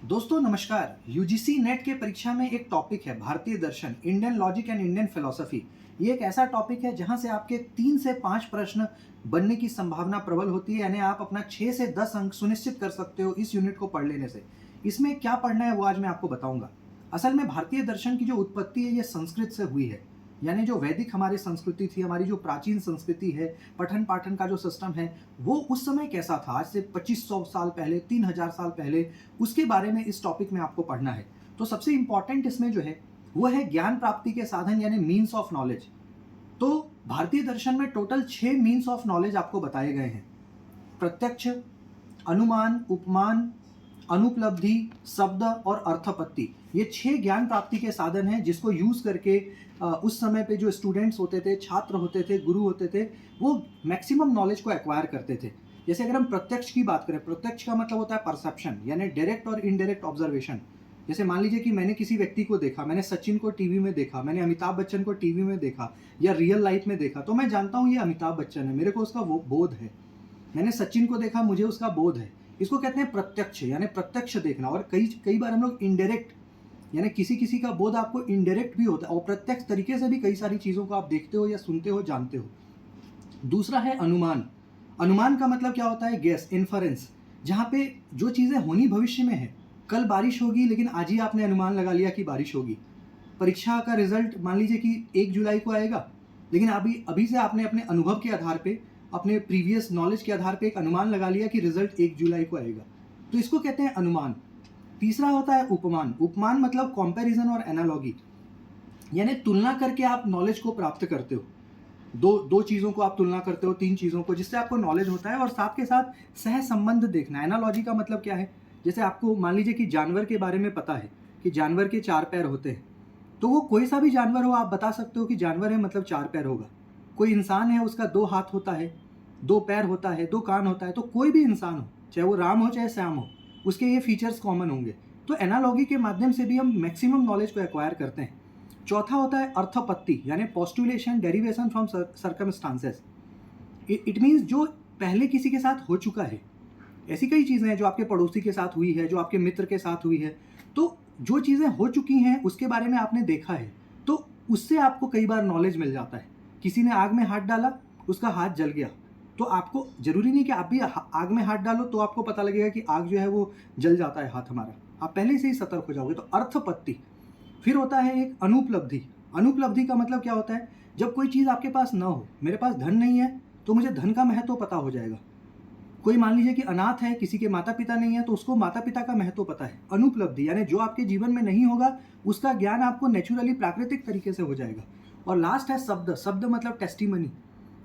दोस्तों नमस्कार। UGC net के परीक्षा में एक टॉपिक है भारतीय दर्शन, Indian logic and Indian philosophy. ये एक ऐसा टॉपिक है जहां से आपके 3 से 5 प्रश्न बनने की संभावना प्रबल होती है, यानी आप अपना 6 से 10 अंक सुनिश्चित कर सकते हो इस यूनिट को पढ़ लेने से। इसमें क्या पढ़ना है वो आज मैं आपको बताऊंगा। असल में भारतीय दर्शन की जो उत्पत्ति है ये संस्कृत से हुई है, यानी जो वैदिक हमारी संस्कृति थी, हमारी जो प्राचीन संस्कृति है, पठन पाठन का जो सिस्टम है, वो उस समय कैसा था, आज से 2500 साल पहले, 3000 साल पहले, उसके बारे में इस टॉपिक में आपको पढ़ना है। तो सबसे इंपॉर्टेंट इसमें जो है वो है ज्ञान प्राप्ति के साधन, यानी मीन्स ऑफ नॉलेज। तो भारतीय दर्शन में टोटल 6 मीन्स ऑफ नॉलेज आपको बताए गए हैं: प्रत्यक्ष, अनुमान, उपमान, अनुपलब्धि, शब्द और अर्थपत्ति। ये 6 ज्ञान प्राप्ति के साधन हैं जिसको यूज करके उस समय पे जो स्टूडेंट्स होते थे, छात्र होते थे, गुरु होते थे, वो मैक्सिमम नॉलेज को एक्वायर करते थे। जैसे अगर हम प्रत्यक्ष की बात करें, प्रत्यक्ष का मतलब होता है परसेप्शन, यानी डायरेक्ट और इनडायरेक्ट ऑब्जर्वेशन। जैसे मान लीजिए कि मैंने किसी व्यक्ति को देखा, मैंने सचिन को टीवी में देखा, मैंने अमिताभ बच्चन को टीवी में देखा या रियल लाइफ में देखा, तो मैं जानता हूँ ये अमिताभ बच्चन है, मेरे को उसका वो बोध है। मैंने सचिन को देखा, मुझे उसका बोध है। इसको कहते हैं प्रत्यक्ष, यानी प्रत्यक्ष देखना। और कई बार हम लोग इनडायरेक्ट, यानी किसी किसी का बोध आपको इनडायरेक्ट भी होता है, और प्रत्यक्ष तरीके से भी कई सारी चीज़ों को आप देखते हो या सुनते हो, जानते हो। दूसरा है अनुमान। अनुमान का मतलब क्या होता है? गेस, इन्फरेंस, जहाँ पे जो चीज़ें होनी भविष्य में है। कल बारिश होगी लेकिन आज ही आपने अनुमान लगा लिया कि बारिश होगी। परीक्षा का रिजल्ट मान लीजिए कि 1 जुलाई को आएगा, लेकिन अभी से आपने अपने अनुभव के आधार पे, अपने प्रीवियस नॉलेज के आधार पे एक अनुमान लगा लिया कि रिजल्ट 1 जुलाई को आएगा। तो इसको कहते हैं अनुमान। तीसरा होता है उपमान। उपमान मतलब कंपैरिजन और एनालॉजी, यानी तुलना करके आप नॉलेज को प्राप्त करते हो। दो चीज़ों को आप तुलना करते हो, 3 चीज़ों को, जिससे आपको नॉलेज होता है। और साथ के साथ सह संबंध देखना। एनालॉजी का मतलब क्या है? जैसे आपको मान लीजिए कि जानवर के बारे में पता है कि जानवर के 4 पैर होते हैं, तो वो कोई सा भी जानवर हो, आप बता सकते हो कि जानवर है मतलब 4 पैर होगा। कोई इंसान है, उसका 2 हाथ होता है, 2 पैर होता है, 2 कान होता है। तो कोई भी इंसान हो, चाहे वो राम हो चाहे श्याम हो, उसके ये फीचर्स कॉमन होंगे। तो एनालॉजी के माध्यम से भी हम मैक्सिमम नॉलेज को एक्वायर करते हैं। चौथा होता है अर्थपत्ति, यानी पोस्टुलेशन, derivation from circumstances. It means जो पहले किसी के साथ हो चुका है। ऐसी कई चीज़ें हैं जो आपके पड़ोसी के साथ हुई है, जो आपके मित्र के साथ हुई है। तो जो चीज़ें हो चुकी हैं उसके बारे में आपने देखा है, तो उससे आपको कई बार नॉलेज मिल जाता है। किसी ने आग में हाथ डाला, उसका हाथ जल गया, तो आपको जरूरी नहीं कि आप भी आग में हाथ डालो तो आपको पता लगेगा कि आग जो है वो जल जाता है हाथ हमारा। आप पहले से ही सतर्क हो जाओगे। तो अर्थपत्ति। फिर होता है एक अनुपलब्धि। अनुपलब्धि का मतलब क्या होता है? जब कोई चीज़ आपके पास ना हो, मेरे पास धन नहीं है तो मुझे धन का महत्व पता हो जाएगा। कोई मान लीजिए कि अनाथ है, किसी के माता पिता नहीं है, तो उसको माता पिता का महत्व पता है। अनुपलब्धि, यानी जो आपके जीवन में नहीं होगा उसका ज्ञान आपको नेचुरली, प्राकृतिक तरीके से हो जाएगा। और लास्ट है शब्द। शब्द मतलब टेस्टिमनी,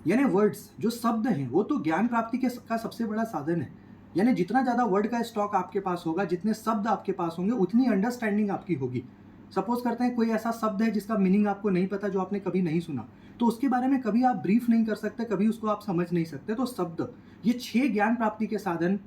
यानी वर्ड्स। जो शब्द हैं वो तो ज्ञान प्राप्ति का सबसे बड़ा साधन है। यानी जितना ज़्यादा वर्ड का स्टॉक आपके पास होगा, जितने शब्द आपके पास होंगे, उतनी अंडरस्टैंडिंग आपकी होगी। सपोज करते हैं कोई ऐसा शब्द है जिसका मीनिंग आपको नहीं पता, जो आपने कभी नहीं सुना, तो उसके बारे में कभी आप ब्रीफ नहीं कर सकते, कभी उसको आप समझ नहीं सकते। तो शब्द, ये 6 ज्ञान प्राप्ति के साधन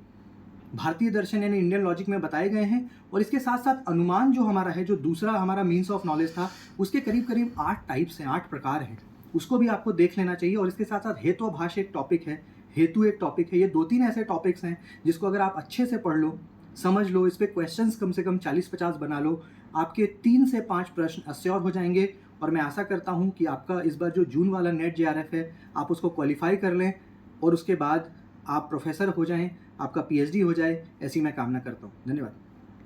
भारतीय दर्शन यानी इंडियन लॉजिक में बताए गए हैं। और इसके साथ साथ अनुमान जो हमारा है, जो दूसरा हमारा मीन्स ऑफ नॉलेज था, उसके करीब करीब 8 टाइप्स हैं, 8 प्रकार हैं। उसको भी आपको देख लेना चाहिए। और इसके साथ साथ हेतुभाष एक टॉपिक है, हेतु एक टॉपिक है। ये 2-3 ऐसे टॉपिक्स हैं जिसको अगर आप अच्छे से पढ़ लो, समझ लो, इस पे क्वेश्चंस कम से कम 40-50 बना लो, आपके 3 से 5 प्रश्न अश्योर हो जाएंगे। और मैं आशा करता हूँ कि आपका इस बार जो जून वाला नेट जेआरएफ है, आप उसको क्वालिफाई कर लें और उसके बाद आप प्रोफेसर हो जाएं, आपका पीएचडी हो जाए, ऐसी मैं कामना करता हूँ। धन्यवाद।